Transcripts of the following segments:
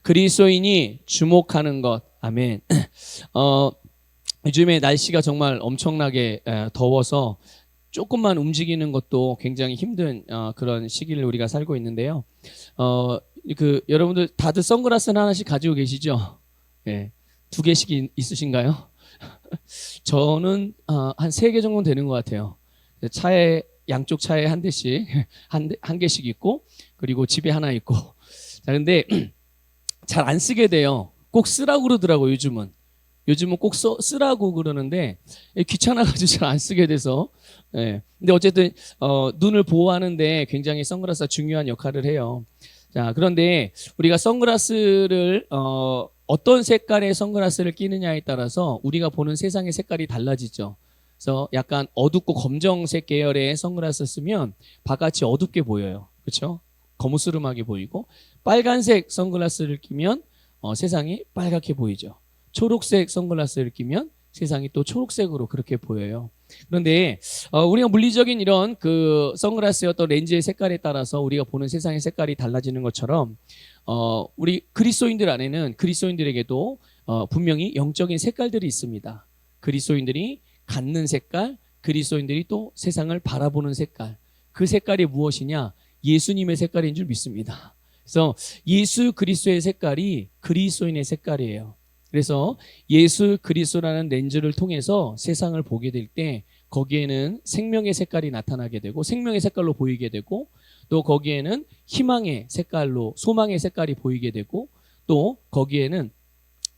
그리스도인이 주목하는 것. 아멘. 요즘에 날씨가 정말 엄청나게 더워서 조금만 움직이는 것도 굉장히 힘든 그런 시기를 우리가 살고 있는데요. 여러분들 다들 선글라스는 하나씩 가지고 계시죠? 네. 2개씩 있으신가요? 저는 한 3개 정도는 되는 것 같아요. 양쪽 차에 한 대씩, 한 개씩 있고, 그리고 집에 하나 있고. 자, 근데 잘 안 쓰게 돼요. 꼭 쓰라고 그러더라고요, 요즘은 꼭 쓰라고 그러는데 귀찮아가지고 잘 안 쓰게 돼서. 예. 근데 어쨌든 눈을 보호하는데 굉장히 선글라스가 중요한 역할을 해요. 자, 그런데 우리가 선글라스를 어떤 색깔의 선글라스를 끼느냐에 따라서 우리가 보는 세상의 색깔이 달라지죠. 그래서 약간 어둡고 검정색 계열의 선글라스 쓰면 바깥이 어둡게 보여요. 그렇죠? 거무스름하게 보이고, 빨간색 선글라스를 끼면 세상이 빨갛게 보이죠. 초록색 선글라스를 끼면 세상이 또 초록색으로 그렇게 보여요. 그런데 우리가 물리적인 이런 그 선글라스의 어떤 렌즈의 색깔에 따라서 우리가 보는 세상의 색깔이 달라지는 것처럼 우리 그리스도인들에게도 분명히 영적인 색깔들이 있습니다. 그리스도인들이 갖는 색깔, 그리스도인들이 또 세상을 바라보는 색깔. 그 색깔이 무엇이냐? 예수님의 색깔인 줄 믿습니다. 그래서 예수 그리스도의 색깔이 그리스도인의 색깔이에요. 그래서 예수 그리스도라는 렌즈를 통해서 세상을 보게 될 때 거기에는 생명의 색깔이 나타나게 되고, 생명의 색깔로 보이게 되고, 또 거기에는 희망의 색깔로, 소망의 색깔이 보이게 되고, 또 거기에는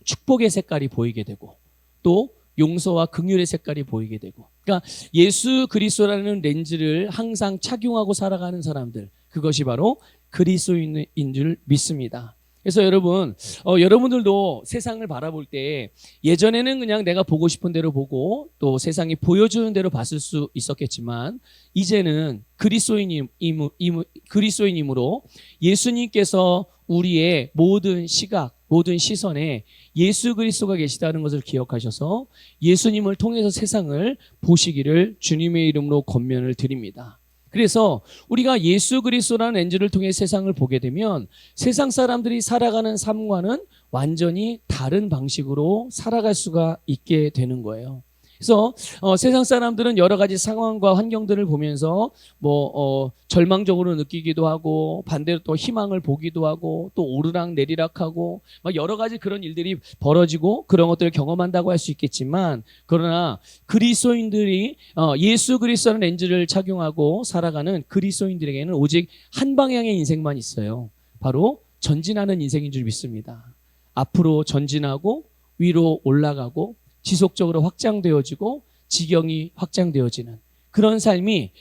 축복의 색깔이 보이게 되고, 또 용서와 긍휼의 색깔이 보이게 되고. 그러니까 예수 그리스도라는 렌즈를 항상 착용하고 살아가는 사람들, 그것이 바로 그리스도인인 줄 믿습니다. 그래서 여러분들도 세상을 바라볼 때 예전에는 그냥 내가 보고 싶은 대로 보고 또 세상이 보여주는 대로 봤을 수 있었겠지만, 이제는 그리스도인이므로 예수님께서 우리의 모든 시각, 모든 시선에 예수 그리스도가 계시다는 것을 기억하셔서 예수님을 통해서 세상을 보시기를 주님의 이름으로 권면을 드립니다. 그래서 우리가 예수 그리스도라는 렌즈를 통해 세상을 보게 되면 세상 사람들이 살아가는 삶과는 완전히 다른 방식으로 살아갈 수가 있게 되는 거예요. 그래서 세상 사람들은 여러 가지 상황과 환경들을 보면서 절망적으로 느끼기도 하고, 반대로 또 희망을 보기도 하고, 또 오르락 내리락하고 막 여러 가지 그런 일들이 벌어지고 그런 것들을 경험한다고 할 수 있겠지만, 그러나 그리스도인들이 예수 그리스도라는 렌즈를 착용하고 살아가는 그리스도인들에게는 오직 한 방향의 인생만 있어요. 바로 전진하는 인생인 줄 믿습니다. 앞으로 전진하고 위로 올라가고 지속적으로 확장되어지고 지경이 확장되어지는 그런 삶이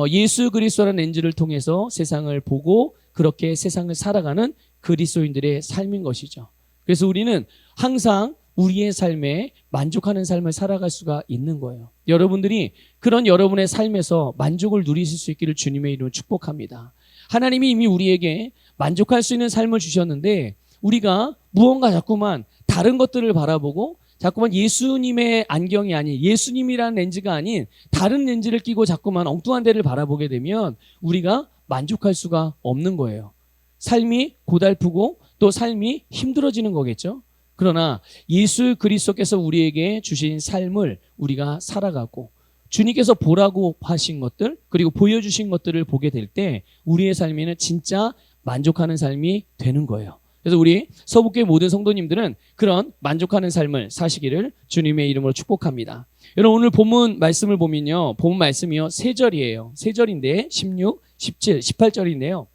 예수 그리스도라는 렌즈를 통해서 세상을 보고 그렇게 세상을 살아가는 그리스도인들의 삶인 것이죠. 그래서 우리는 항상 우리의 삶에 만족하는 삶을 살아갈 수가 있는 거예요. 여러분들이 그런 여러분의 삶에서 만족을 누리실 수 있기를 주님의 이름으로 축복합니다. 하나님이 이미 우리에게 만족할 수 있는 삶을 주셨는데, 우리가 무언가 자꾸만 다른 것들을 바라보고 자꾸만 예수님의 안경이 아닌, 예수님이라는 렌즈가 아닌 다른 렌즈를 끼고 자꾸만 엉뚱한 데를 바라보게 되면 우리가 만족할 수가 없는 거예요. 삶이 고달프고 또 삶이 힘들어지는 거겠죠. 그러나 예수 그리스도께서 우리에게 주신 삶을 우리가 살아가고 주님께서 보라고 하신 것들, 그리고 보여주신 것들을 보게 될 때 우리의 삶에는 진짜 만족하는 삶이 되는 거예요. 그래서 우리 서북교회 모든 성도님들은 그런 만족하는 삶을 사시기를 주님의 이름으로 축복합니다. 여러분, 오늘 본문 말씀을 보면요, 본문 말씀이요 3절이에요. 3절인데 16, 17, 18절인데요.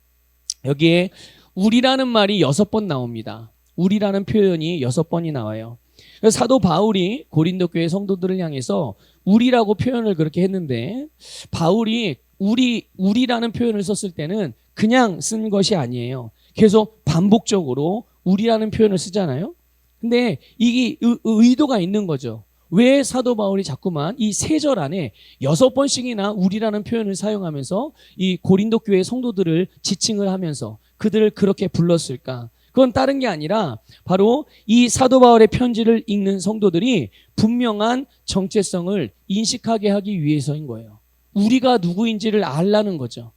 여기에 우리라는 말이 6번 나옵니다. 우리라는 표현이 6번이 나와요. 그래서 사도 바울이 고린도 교회 성도들을 향해서 우리라고 표현을 그렇게 했는데, 바울이 우리라는 표현을 썼을 때는 그냥 쓴 것이 아니에요. 계속 반복적으로 우리라는 표현을 쓰잖아요. 근데 이게 의도가 있는 거죠. 왜 사도 바울이 자꾸만 이 3절 안에 6번씩이나 우리라는 표현을 사용하면서 이 고린도 교회 성도들을 지칭을 하면서 그들을 그렇게 불렀을까? 그건 다른 게 아니라 바로 이 사도 바울의 편지를 읽는 성도들이 분명한 정체성을 인식하게 하기 위해서인 거예요. 우리가 누구인지를 알라는 거죠.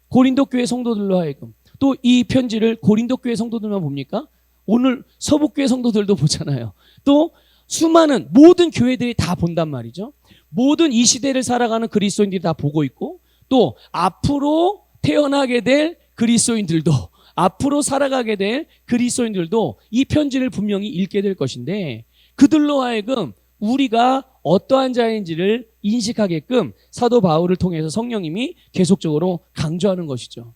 고린도 교회 성도들로 하여금. 또 이 편지를 고린도 교회 성도들만 봅니까? 오늘 서북교회 성도들도 보잖아요. 또 수많은 모든 교회들이 다 본단 말이죠. 모든 이 시대를 살아가는 그리스도인들이 다 보고 있고, 또 앞으로 태어나게 될 그리스도인들도, 앞으로 살아가게 될 그리스도인들도 이 편지를 분명히 읽게 될 것인데, 그들로 하여금 우리가 어떠한 자인지를 인식하게끔 사도 바울을 통해서 성령님이 계속적으로 강조하는 것이죠.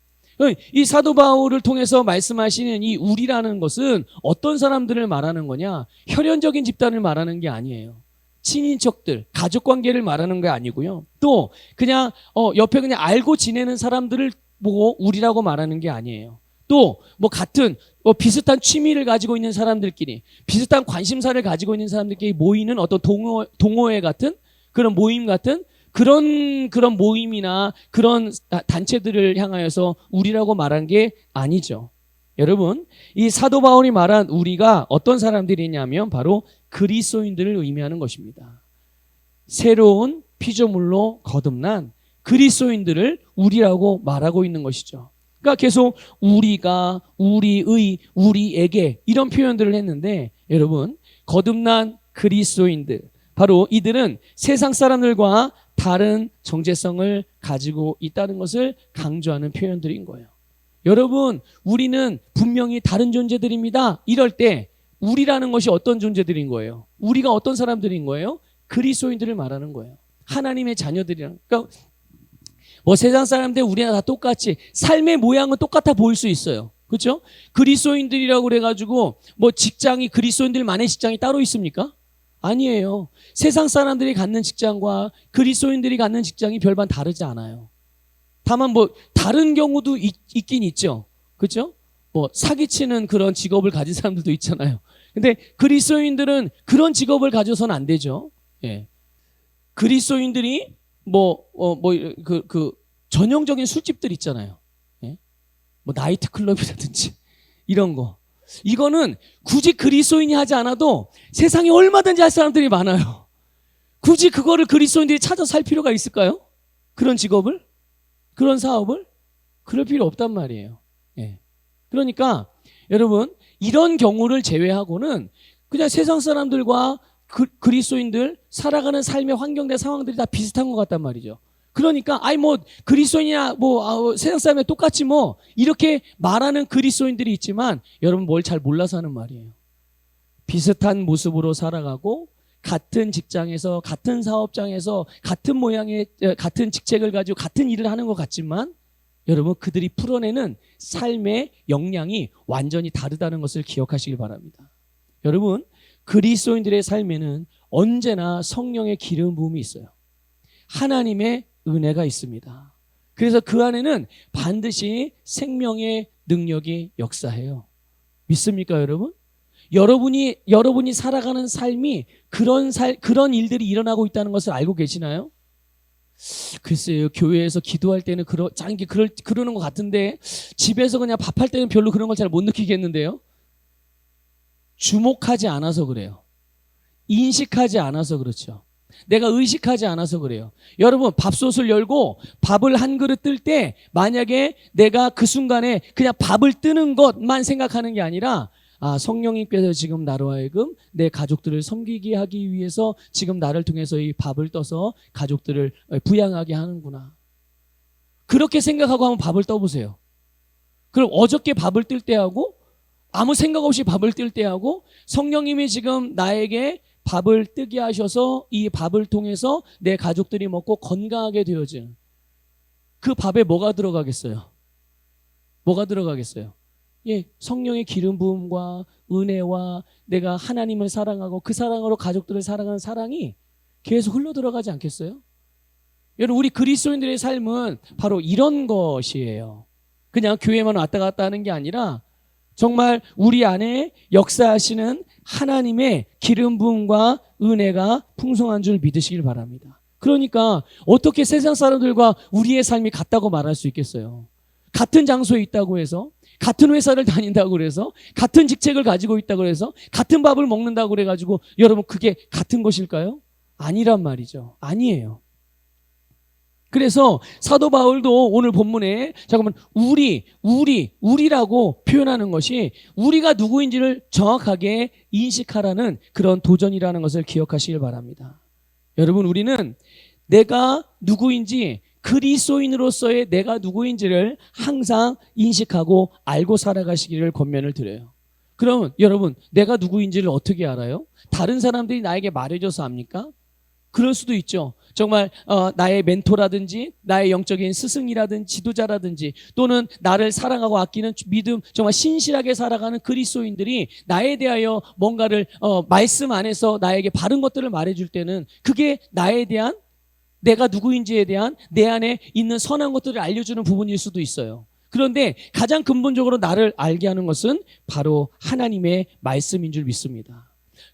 이 사도 바울을 통해서 말씀하시는 이 우리라는 것은 어떤 사람들을 말하는 거냐? 혈연적인 집단을 말하는 게 아니에요. 친인척들, 가족관계를 말하는 게 아니고요. 또 그냥 옆에 그냥 알고 지내는 사람들을 보고 우리라고 말하는 게 아니에요. 또 같은 비슷한 취미를 가지고 있는 사람들끼리, 비슷한 관심사를 가지고 있는 사람들끼리 모이는 어떤 동호회 같은 그런 모임 같은 그런 모임이나 그런 단체들을 향하여서 우리라고 말한 게 아니죠. 여러분, 이 사도 바울이 말한 우리가 어떤 사람들이냐면 바로 그리스도인들을 의미하는 것입니다. 새로운 피조물로 거듭난 그리스도인들을 우리라고 말하고 있는 것이죠. 그러니까 계속 우리가, 우리의, 우리에게 이런 표현들을 했는데, 여러분, 거듭난 그리스도인들, 바로 이들은 세상 사람들과 다른 정체성을 가지고 있다는 것을 강조하는 표현들인 거예요. 여러분, 우리는 분명히 다른 존재들입니다. 이럴 때 우리라는 것이 어떤 존재들인 거예요? 우리가 어떤 사람들인 거예요? 그리스도인들을 말하는 거예요. 하나님의 자녀들이라는. 그러니까 세상 사람들 우리나 다 똑같이 삶의 모양은 똑같아 보일 수 있어요. 그렇죠? 그리스도인들이라고 그래가지고 직장이 그리스도인들만의 직장이 따로 있습니까? 아니에요. 세상 사람들이 갖는 직장과 그리스도인들이 갖는 직장이 별반 다르지 않아요. 다만 다른 경우도 있긴 있죠. 그렇죠? 사기치는 그런 직업을 가진 사람들도 있잖아요. 근데 그리스도인들은 그런 직업을 가져서는 안 되죠. 예. 그리스도인들이 전형적인 술집들 있잖아요. 예? 나이트 클럽이라든지 이런 거. 이거는 굳이 그리스도인이 하지 않아도 세상에 얼마든지 할 사람들이 많아요. 굳이 그거를 그리스도인들이 찾아서 할 필요가 있을까요? 그런 직업을? 그런 사업을? 그럴 필요 없단 말이에요. 예. 그러니까 여러분, 이런 경우를 제외하고는 그냥 세상 사람들과 그리스도인들 살아가는 삶의 환경과 상황들이 다 비슷한 것 같단 말이죠. 그러니까 그리스도인이나 세상 사람이 똑같지 이렇게 말하는 그리스도인들이 있지만, 여러분 뭘 잘 몰라서 하는 말이에요. 비슷한 모습으로 살아가고 같은 직장에서, 같은 사업장에서, 같은 모양의, 같은 직책을 가지고 같은 일을 하는 것 같지만, 여러분 그들이 풀어내는 삶의 역량이 완전히 다르다는 것을 기억하시길 바랍니다. 여러분, 그리스도인들의 삶에는 언제나 성령의 기름 부음이 있어요. 하나님의 은혜가 있습니다. 그래서 그 안에는 반드시 생명의 능력이 역사해요. 믿습니까, 여러분? 여러분이 살아가는 삶이 그런 일들이 일어나고 있다는 것을 알고 계시나요? 글쎄요, 교회에서 기도할 때는 그러는 것 같은데, 집에서 그냥 밥할 때는 별로 그런 걸 잘 못 느끼겠는데요? 주목하지 않아서 그래요. 인식하지 않아서 그렇죠. 내가 의식하지 않아서 그래요. 여러분, 밥솥을 열고 밥을 한 그릇 뜰 때 만약에 내가 그 순간에 그냥 밥을 뜨는 것만 생각하는 게 아니라, 성령님께서 지금 나로 하여금 내 가족들을 섬기게 하기 위해서 지금 나를 통해서 이 밥을 떠서 가족들을 부양하게 하는구나. 그렇게 생각하고 한번 밥을 떠보세요. 그럼 어저께 밥을 뜰 때하고 아무 생각 없이 밥을 뜰 때하고 성령님이 지금 나에게 밥을 뜨게 하셔서 이 밥을 통해서 내 가족들이 먹고 건강하게 되어지는 그 밥에 뭐가 들어가겠어요? 뭐가 들어가겠어요? 예, 성령의 기름 부음과 은혜와 내가 하나님을 사랑하고 그 사랑으로 가족들을 사랑하는 사랑이 계속 흘러 들어가지 않겠어요? 여러분, 우리 그리스도인들의 삶은 바로 이런 것이에요. 그냥 교회만 왔다 갔다 하는 게 아니라 정말 우리 안에 역사하시는 하나님의 기름 부음과 은혜가 풍성한 줄 믿으시길 바랍니다. 그러니까 어떻게 세상 사람들과 우리의 삶이 같다고 말할 수 있겠어요? 같은 장소에 있다고 해서, 같은 회사를 다닌다고 해서, 같은 직책을 가지고 있다고 해서, 같은 밥을 먹는다고 그래가지고 여러분 그게 같은 것일까요? 아니란 말이죠. 아니에요. 그래서 사도 바울도 오늘 본문에 잠깐만 우리라고 표현하는 것이 우리가 누구인지를 정확하게 인식하라는 그런 도전이라는 것을 기억하시길 바랍니다. 여러분, 우리는 내가 누구인지, 그리스도인으로서의 내가 누구인지를 항상 인식하고 알고 살아가시기를 권면을 드려요. 그럼 여러분, 내가 누구인지를 어떻게 알아요? 다른 사람들이 나에게 말해줘서 압니까? 그럴 수도 있죠. 정말 나의 멘토라든지 나의 영적인 스승이라든지 지도자라든지 또는 나를 사랑하고 아끼는 믿음, 정말 신실하게 살아가는 그리스도인들이 나에 대하여 뭔가를 말씀 안에서 나에게 바른 것들을 말해줄 때는 그게 나에 대한, 내가 누구인지에 대한 내 안에 있는 선한 것들을 알려주는 부분일 수도 있어요. 그런데 가장 근본적으로 나를 알게 하는 것은 바로 하나님의 말씀인 줄 믿습니다.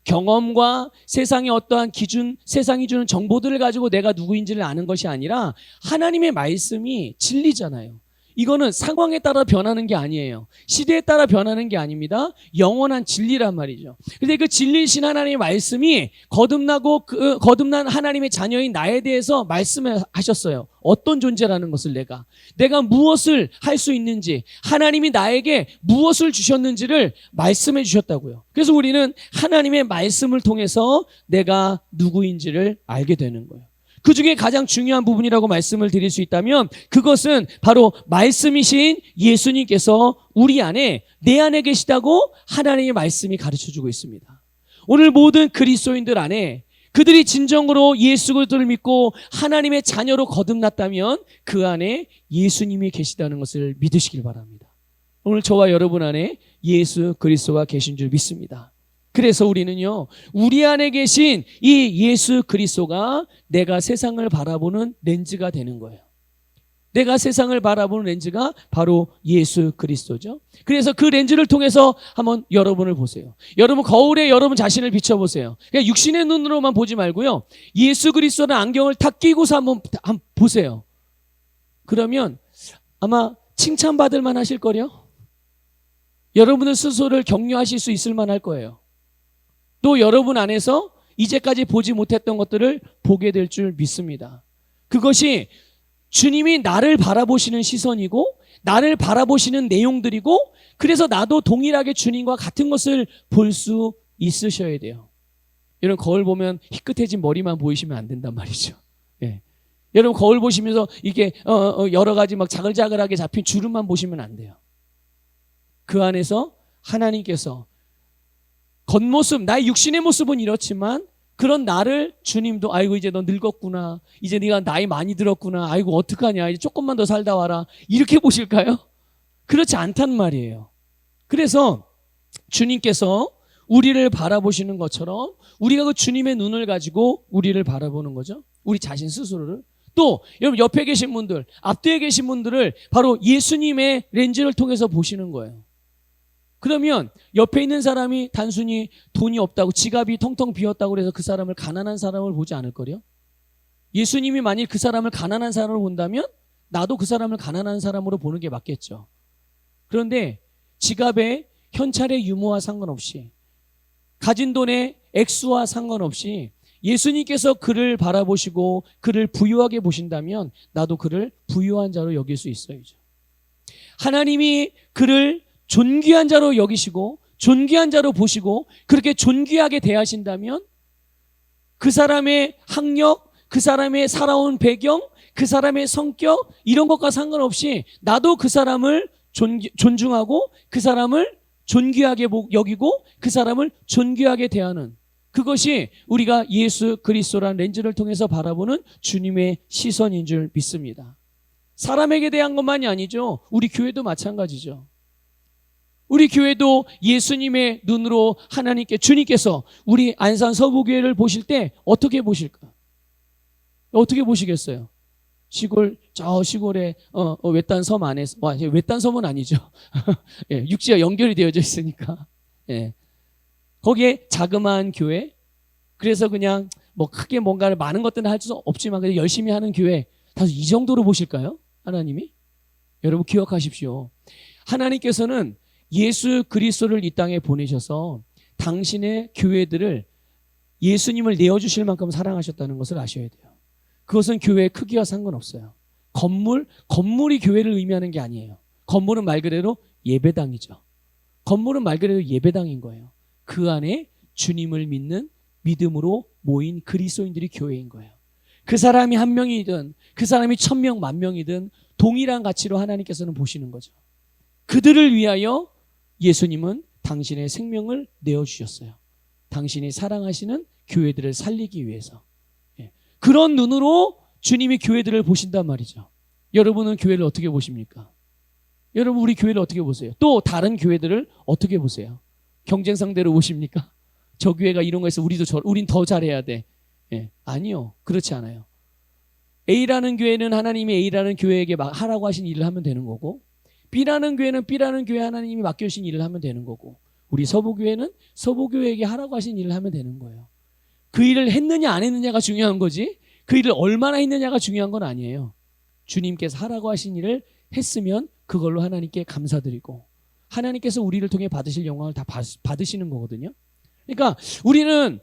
경험과 세상의 어떠한 기준, 세상이 주는 정보들을 가지고 내가 누구인지를 아는 것이 아니라 하나님의 말씀이 진리잖아요. 이거는 상황에 따라 변하는 게 아니에요. 시대에 따라 변하는 게 아닙니다. 영원한 진리란 말이죠. 근데 그 진리이신 하나님의 말씀이 거듭난 하나님의 자녀인 나에 대해서 말씀을 하셨어요. 어떤 존재라는 것을 내가 무엇을 할 수 있는지, 하나님이 나에게 무엇을 주셨는지를 말씀해 주셨다고요. 그래서 우리는 하나님의 말씀을 통해서 내가 누구인지를 알게 되는 거예요. 그 중에 가장 중요한 부분이라고 말씀을 드릴 수 있다면 그것은 바로 말씀이신 예수님께서 우리 안에, 내 안에 계시다고 하나님의 말씀이 가르쳐주고 있습니다. 오늘 모든 그리스도인들 안에 그들이 진정으로 예수 그리스도를 믿고 하나님의 자녀로 거듭났다면 그 안에 예수님이 계시다는 것을 믿으시길 바랍니다. 오늘 저와 여러분 안에 예수 그리스도가 계신 줄 믿습니다. 그래서 우리는요, 우리 안에 계신 이 예수 그리스도가 내가 세상을 바라보는 렌즈가 되는 거예요. 내가 세상을 바라보는 렌즈가 바로 예수 그리스도죠. 그래서 그 렌즈를 통해서 한번 여러분을 보세요. 여러분 거울에 여러분 자신을 비춰보세요. 그냥 육신의 눈으로만 보지 말고요, 예수 그리스도는 안경을 탁 끼고서 한번 보세요. 그러면 아마 칭찬받을 만하실 거요. 여러분들 스스로를 격려하실 수 있을 만할 거예요. 또 여러분 안에서 이제까지 보지 못했던 것들을 보게 될 줄 믿습니다. 그것이 주님이 나를 바라보시는 시선이고 나를 바라보시는 내용들이고, 그래서 나도 동일하게 주님과 같은 것을 볼 수 있으셔야 돼요. 여러분 거울 보면 희끗해진 머리만 보이시면 안 된단 말이죠. 예. 여러분 거울 보시면서 이게 여러 가지 막 자글자글하게 잡힌 주름만 보시면 안 돼요. 그 안에서 하나님께서 겉모습, 나의 육신의 모습은 이렇지만 그런 나를 주님도 아이고 이제 너 늙었구나, 이제 네가 나이 많이 들었구나, 아이고 어떡하냐, 이제 조금만 더 살다 와라, 이렇게 보실까요? 그렇지 않단 말이에요. 그래서 주님께서 우리를 바라보시는 것처럼 우리가 그 주님의 눈을 가지고 우리를 바라보는 거죠. 우리 자신 스스로를. 또 여러분 옆에 계신 분들, 앞뒤에 계신 분들을 바로 예수님의 렌즈를 통해서 보시는 거예요. 그러면 옆에 있는 사람이 단순히 돈이 없다고, 지갑이 텅텅 비었다고 해서 그 사람을 가난한 사람을 보지 않을 거요. 예수님이 만일 그 사람을 가난한 사람으로 본다면 나도 그 사람을 가난한 사람으로 보는 게 맞겠죠. 그런데 지갑의 현찰의 유무와 상관없이, 가진 돈의 액수와 상관없이 예수님께서 그를 바라보시고 그를 부유하게 보신다면 나도 그를 부유한 자로 여길 수 있어야죠. 하나님이 그를 존귀한 자로 여기시고 존귀한 자로 보시고 그렇게 존귀하게 대하신다면 그 사람의 학력, 그 사람의 살아온 배경, 그 사람의 성격, 이런 것과 상관없이 나도 그 사람을 존중하고 그 사람을 존귀하게 여기고 그 사람을 존귀하게 대하는, 그것이 우리가 예수 그리스도라는 렌즈를 통해서 바라보는 주님의 시선인 줄 믿습니다. 사람에게 대한 것만이 아니죠. 우리 교회도 마찬가지죠. 우리 교회도 예수님의 눈으로 하나님께, 주님께서 우리 안산 서부교회를 보실 때 어떻게 보실까? 어떻게 보시겠어요? 저 시골에 외딴 섬 안에서, 외딴 섬은 아니죠. 예, 육지와 연결이 되어져 있으니까. 예. 거기에 자그마한 교회, 그래서 그냥 뭐 크게 뭔가를 많은 것들은 할 수 없지만 그냥 열심히 하는 교회, 다소 이 정도로 보실까요? 하나님이? 여러분 기억하십시오. 하나님께서는 예수 그리스도를 이 땅에 보내셔서 당신의 교회들을 예수님을 내어주실 만큼 사랑하셨다는 것을 아셔야 돼요. 그것은 교회의 크기와 상관없어요. 건물이 교회를 의미하는 게 아니에요. 건물은 말 그대로 예배당이죠. 건물은 말 그대로 예배당인 거예요. 그 안에 주님을 믿는 믿음으로 모인 그리스도인들이 교회인 거예요. 그 사람이 한 명이든 그 사람이 1000명, 10,000명이든 동일한 가치로 하나님께서는 보시는 거죠. 그들을 위하여 예수님은 당신의 생명을 내어주셨어요. 당신이 사랑하시는 교회들을 살리기 위해서. 그런 눈으로 주님이 교회들을 보신단 말이죠. 여러분은 교회를 어떻게 보십니까? 여러분 우리 교회를 어떻게 보세요? 또 다른 교회들을 어떻게 보세요? 경쟁 상대로 보십니까? 저 교회가 이런 거 해서 우린 더 잘해야 돼. 아니요. 그렇지 않아요. A라는 교회는 하나님이 A라는 교회에게 하라고 하신 일을 하면 되는 거고, B라는 교회는 B라는 교회 하나님이 맡겨주신 일을 하면 되는 거고, 우리 서부교회는 서부교회에게 하라고 하신 일을 하면 되는 거예요. 그 일을 했느냐 안 했느냐가 중요한 거지, 그 일을 얼마나 했느냐가 중요한 건 아니에요. 주님께서 하라고 하신 일을 했으면 그걸로 하나님께 감사드리고, 하나님께서 우리를 통해 받으실 영광을 다 받으시는 거거든요. 그러니까 우리는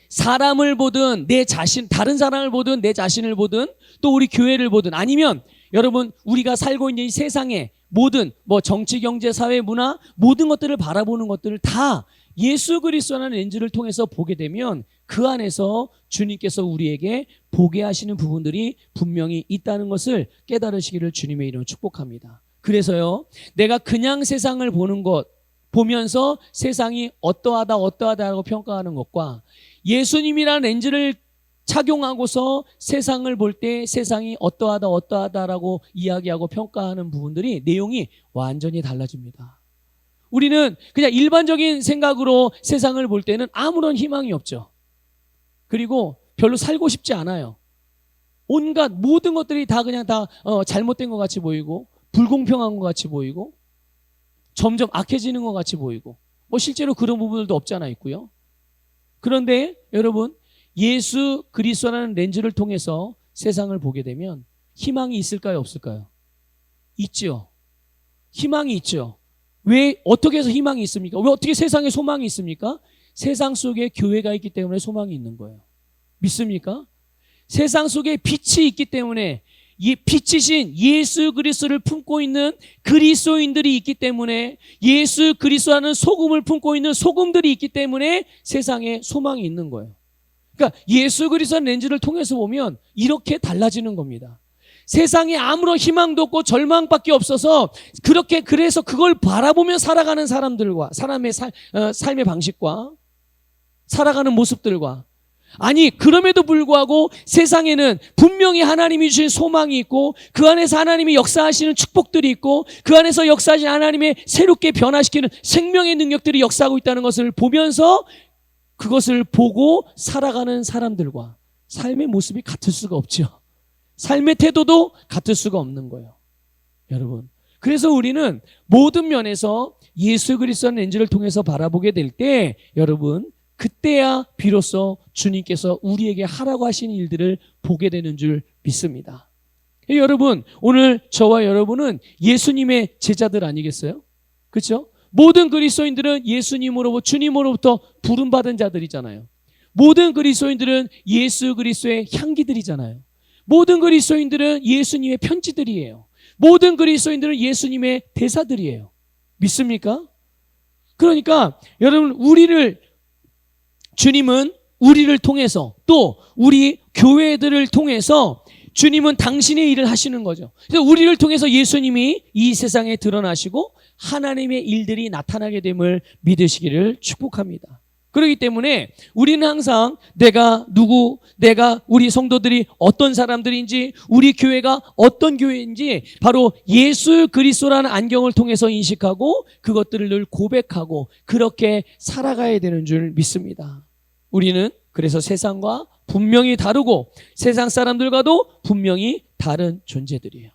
사람을 보든 내 자신, 다른 사람을 보든 내 자신을 보든 또 우리 교회를 보든, 아니면 여러분 우리가 살고 있는 이 세상의 모든 정치, 경제, 사회, 문화 모든 것들을 바라보는 것들을 다 예수 그리스도라는 렌즈를 통해서 보게 되면 그 안에서 주님께서 우리에게 보게 하시는 부분들이 분명히 있다는 것을 깨달으시기를 주님의 이름으로 축복합니다. 그래서요, 내가 그냥 세상을 보면서 세상이 어떠하다라고 평가하는 것과 예수님이라는 렌즈를 착용하고서 세상을 볼 때 세상이 어떠하다라고 이야기하고 평가하는 부분들이 내용이 완전히 달라집니다. 우리는 그냥 일반적인 생각으로 세상을 볼 때는 아무런 희망이 없죠. 그리고 별로 살고 싶지 않아요. 온갖 모든 것들이 다 그냥 다 잘못된 것 같이 보이고, 불공평한 것 같이 보이고, 점점 악해지는 것 같이 보이고, 실제로 그런 부분들도 없지 않아 있고요. 그런데 여러분, 예수 그리스도라는 렌즈를 통해서 세상을 보게 되면 희망이 있을까요, 없을까요? 있죠. 희망이 있죠. 왜, 어떻게 해서 희망이 있습니까? 왜 어떻게 세상에 소망이 있습니까? 세상 속에 교회가 있기 때문에 소망이 있는 거예요. 믿습니까? 세상 속에 빛이 있기 때문에, 이 빛이신 예수 그리스도를 품고 있는 그리스도인들이 있기 때문에, 예수 그리스도라는 소금을 품고 있는 소금들이 있기 때문에 세상에 소망이 있는 거예요. 그러니까 예수 그리스도의 렌즈를 통해서 보면 이렇게 달라지는 겁니다. 세상에 아무런 희망도 없고 절망밖에 없어서 그래서 그걸 바라보며 살아가는 사람들과 사람의 삶의 방식과 살아가는 모습들과, 아니 그럼에도 불구하고 세상에는 분명히 하나님이 주신 소망이 있고, 그 안에서 하나님이 역사하시는 축복들이 있고, 그 안에서 역사하신 하나님의 새롭게 변화시키는 생명의 능력들이 역사하고 있다는 것을 보면서 그것을 보고 살아가는 사람들과 삶의 모습이 같을 수가 없죠. 삶의 태도도 같을 수가 없는 거예요, 여러분. 그래서 우리는 모든 면에서 예수 그리스도의 렌즈를 통해서 바라보게 될 때, 여러분, 그때야 비로소 주님께서 우리에게 하라고 하신 일들을 보게 되는 줄 믿습니다. 여러분, 오늘 저와 여러분은 예수님의 제자들 아니겠어요? 그렇죠? 모든 그리스도인들은 주님으로부터 부름받은 자들이잖아요. 모든 그리스도인들은 예수 그리스도의 향기들이잖아요. 모든 그리스도인들은 예수님의 편지들이에요. 모든 그리스도인들은 예수님의 대사들이에요. 믿습니까? 그러니까 여러분, 주님은 우리를 통해서, 또 우리 교회들을 통해서 주님은 당신의 일을 하시는 거죠. 그래서 우리를 통해서 예수님이 이 세상에 드러나시고 하나님의 일들이 나타나게 됨을 믿으시기를 축복합니다. 그렇기 때문에 우리는 항상 우리 성도들이 어떤 사람들인지, 우리 교회가 어떤 교회인지 바로 예수 그리스도라는 안경을 통해서 인식하고 그것들을 늘 고백하고 그렇게 살아가야 되는 줄 믿습니다. 우리는 그래서 세상과 분명히 다르고 세상 사람들과도 분명히 다른 존재들이에요.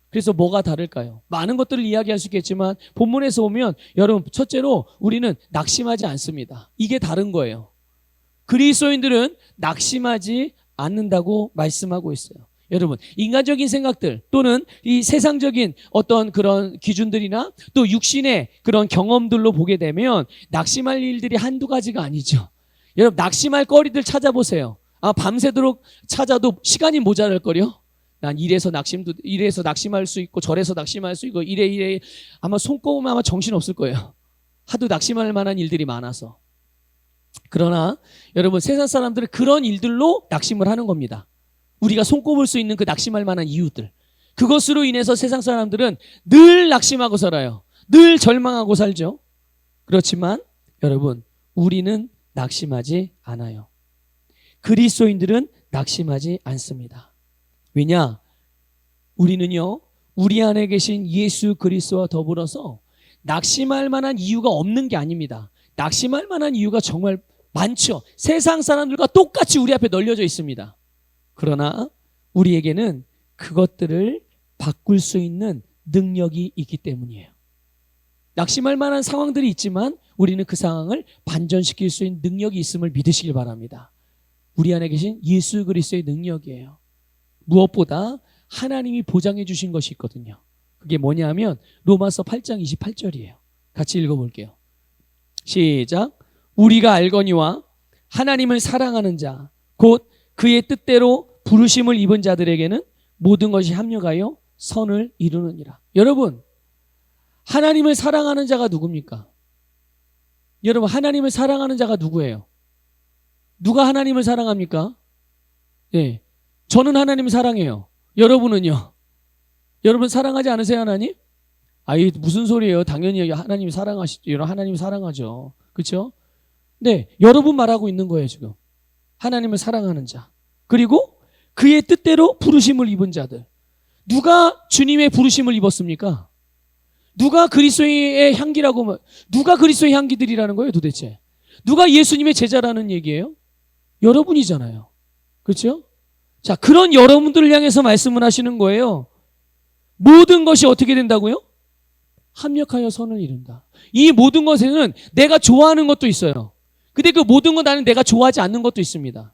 그래서 뭐가 다를까요? 많은 것들을 이야기할 수 있겠지만 본문에서 보면, 여러분, 첫째로 우리는 낙심하지 않습니다. 이게 다른 거예요. 그리스도인들은 낙심하지 않는다고 말씀하고 있어요. 여러분, 인간적인 생각들 또는 이 세상적인 어떤 그런 기준들이나 또 육신의 그런 경험들로 보게 되면 낙심할 일들이 한두 가지가 아니죠. 여러분, 낙심할 거리들 찾아보세요. 밤새도록 찾아도 시간이 모자랄 거려. 난 이래서 낙심할 수 있고 저래서 낙심할 수 있고 이래 아마 손꼽으면 아마 정신 없을 거예요. 하도 낙심할 만한 일들이 많아서. 그러나 여러분, 세상 사람들은 그런 일들로 낙심을 하는 겁니다. 우리가 손꼽을 수 있는 그 낙심할 만한 이유들, 그것으로 인해서 세상 사람들은 늘 낙심하고 살아요. 늘 절망하고 살죠. 그렇지만 여러분, 우리는 낙심하지 않아요. 그리스도인들은 낙심하지 않습니다. 왜냐? 우리는요, 우리 안에 계신 예수 그리스도와 더불어서 낙심할 만한 이유가 없는 게 아닙니다. 낙심할 만한 이유가 정말 많죠. 세상 사람들과 똑같이 우리 앞에 널려져 있습니다. 그러나 우리에게는 그것들을 바꿀 수 있는 능력이 있기 때문이에요. 낙심할 만한 상황들이 있지만 우리는 그 상황을 반전시킬 수 있는 능력이 있음을 믿으시길 바랍니다. 우리 안에 계신 예수 그리스도의 능력이에요. 무엇보다 하나님이 보장해 주신 것이 있거든요. 그게 뭐냐 하면 로마서 8장 28절이에요. 같이 읽어볼게요. 시작. 우리가 알거니와 하나님을 사랑하는 자, 곧 그의 뜻대로 부르심을 입은 자들에게는 모든 것이 합력하여 선을 이루느니라. 여러분, 하나님을 사랑하는 자가 누굽니까? 여러분, 하나님을 사랑하는 자가 누구예요? 누가 하나님을 사랑합니까? 네, 저는 하나님을 사랑해요. 여러분은요? 여러분 사랑하지 않으세요, 하나님? 아이, 무슨 소리예요? 당연히 하나님 사랑하시죠. 하나님 사랑하죠. 그렇죠? 네, 여러분 말하고 있는 거예요, 지금. 하나님을 사랑하는 자. 그리고 그의 뜻대로 부르심을 입은 자들. 누가 주님의 부르심을 입었습니까? 누가 그리스도의 향기라고, 누가 그리스도의 향기들이라는 거예요, 도대체? 누가 예수님의 제자라는 얘기예요? 여러분이잖아요. 그렇죠? 자, 그런 여러분들을 향해서 말씀을 하시는 거예요. 모든 것이 어떻게 된다고요? 합력하여 선을 이룬다. 이 모든 것에는 내가 좋아하는 것도 있어요. 근데 그 모든 것 나는 내가 좋아하지 않는 것도 있습니다.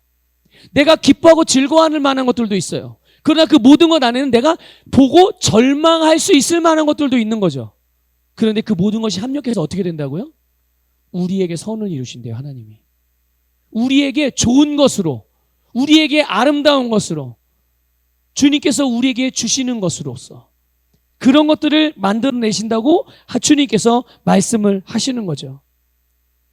내가 기뻐하고 즐거워할 만한 것들도 있어요. 그러나 그 모든 것 안에는 내가 보고 절망할 수 있을 만한 것들도 있는 거죠. 그런데 그 모든 것이 합력해서 어떻게 된다고요? 우리에게 선을 이루신대요, 하나님이. 우리에게 좋은 것으로, 우리에게 아름다운 것으로, 주님께서 우리에게 주시는 것으로서 그런 것들을 만들어내신다고 주님께서 말씀을 하시는 거죠.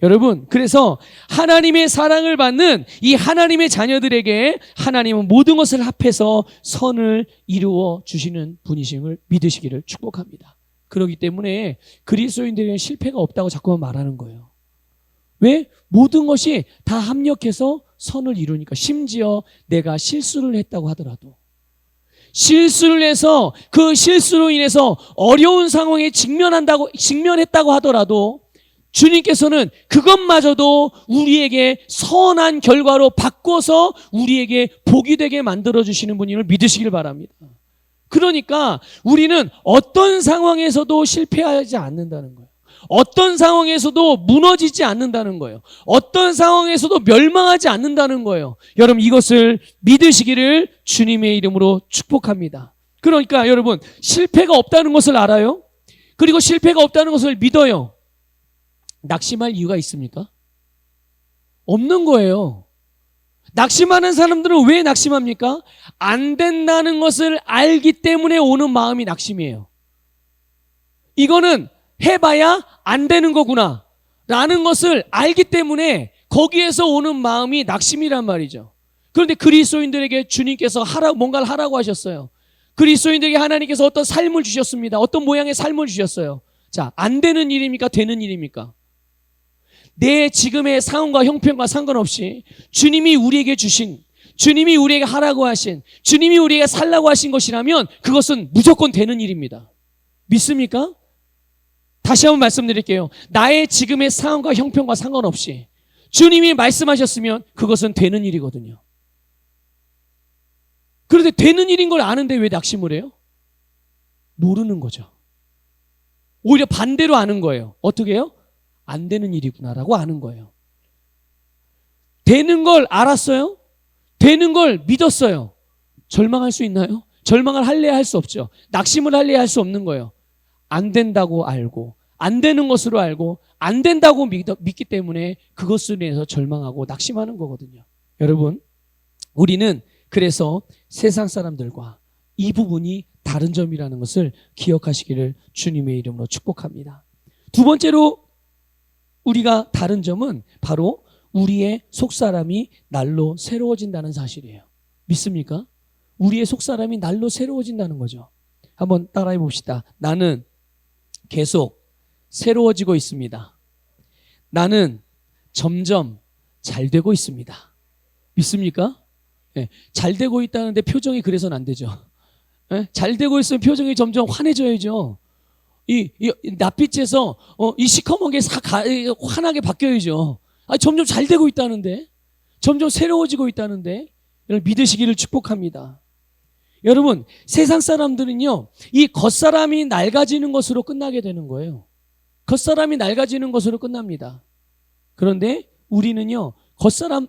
여러분, 그래서 하나님의 사랑을 받는 이 하나님의 자녀들에게 하나님은 모든 것을 합해서 선을 이루어 주시는 분이심을 믿으시기를 축복합니다. 그렇기 때문에 그리스도인들에게는 실패가 없다고 자꾸만 말하는 거예요. 왜? 모든 것이 다 합력해서 선을 이루니까. 심지어 내가 실수를 했다고 하더라도, 실수를 해서 그 실수로 인해서 어려운 상황에 직면했다고 하더라도 주님께서는 그것마저도 우리에게 선한 결과로 바꿔서 우리에게 복이 되게 만들어주시는 분임을 믿으시길 바랍니다. 그러니까 우리는 어떤 상황에서도 실패하지 않는다는 거예요. 어떤 상황에서도 무너지지 않는다는 거예요. 어떤 상황에서도 멸망하지 않는다는 거예요. 여러분, 이것을 믿으시기를 주님의 이름으로 축복합니다. 그러니까 여러분, 실패가 없다는 것을 알아요. 그리고 실패가 없다는 것을 믿어요. 낙심할 이유가 있습니까? 없는 거예요. 낙심하는 사람들은 왜 낙심합니까? 안 된다는 것을 알기 때문에 오는 마음이 낙심이에요. 이거는 해봐야 안 되는 거구나 라는 것을 알기 때문에 거기에서 오는 마음이 낙심이란 말이죠. 그런데 그리스도인들에게 주님께서 뭔가를 하라고 하셨어요. 그리스도인들에게 하나님께서 어떤 삶을 주셨습니다. 어떤 모양의 삶을 주셨어요. 자, 안 되는 일입니까? 되는 일입니까? 내 지금의 상황과 형편과 상관없이 주님이 우리에게 주신, 주님이 우리에게 하라고 하신, 주님이 우리에게 살라고 하신 것이라면 그것은 무조건 되는 일입니다. 믿습니까? 다시 한번 말씀드릴게요. 나의 지금의 상황과 형편과 상관없이 주님이 말씀하셨으면 그것은 되는 일이거든요. 그런데 되는 일인 걸 아는데 왜 낙심을 해요? 모르는 거죠. 오히려 반대로 아는 거예요. 어떻게 해요? 안 되는 일이구나라고 아는 거예요. 되는 걸 알았어요? 되는 걸 믿었어요. 절망할 수 있나요? 절망을 할래야 할 수 없죠. 낙심을 할래야 할 수 없는 거예요. 안 된다고 알고, 안 되는 것으로 알고, 안 된다고 믿기 때문에 그것으로 인해서 절망하고 낙심하는 거거든요. 여러분, 우리는 그래서 세상 사람들과 이 부분이 다른 점이라는 것을 기억하시기를 주님의 이름으로 축복합니다. 두 번째로 우리가 다른 점은 바로 우리의 속사람이 날로 새로워진다는 사실이에요. 믿습니까? 우리의 속사람이 날로 새로워진다는 거죠. 한번 따라해 봅시다. 나는 계속 새로워지고 있습니다. 나는 점점 잘 되고 있습니다. 믿습니까? 네, 잘 되고 있다는데 표정이 그래서는 안 되죠. 네? 잘 되고 있으면 표정이 점점 환해져야죠. 이 낯빛에서 이 시커먼 게 환하게 바뀌어야죠. 점점 잘 되고 있다는데, 점점 새로워지고 있다는데, 여러분 믿으시기를 축복합니다. 여러분, 세상 사람들은요, 이 겉사람이 낡아지는 것으로 끝나게 되는 거예요. 겉사람이 낡아지는 것으로 끝납니다. 그런데 우리는요,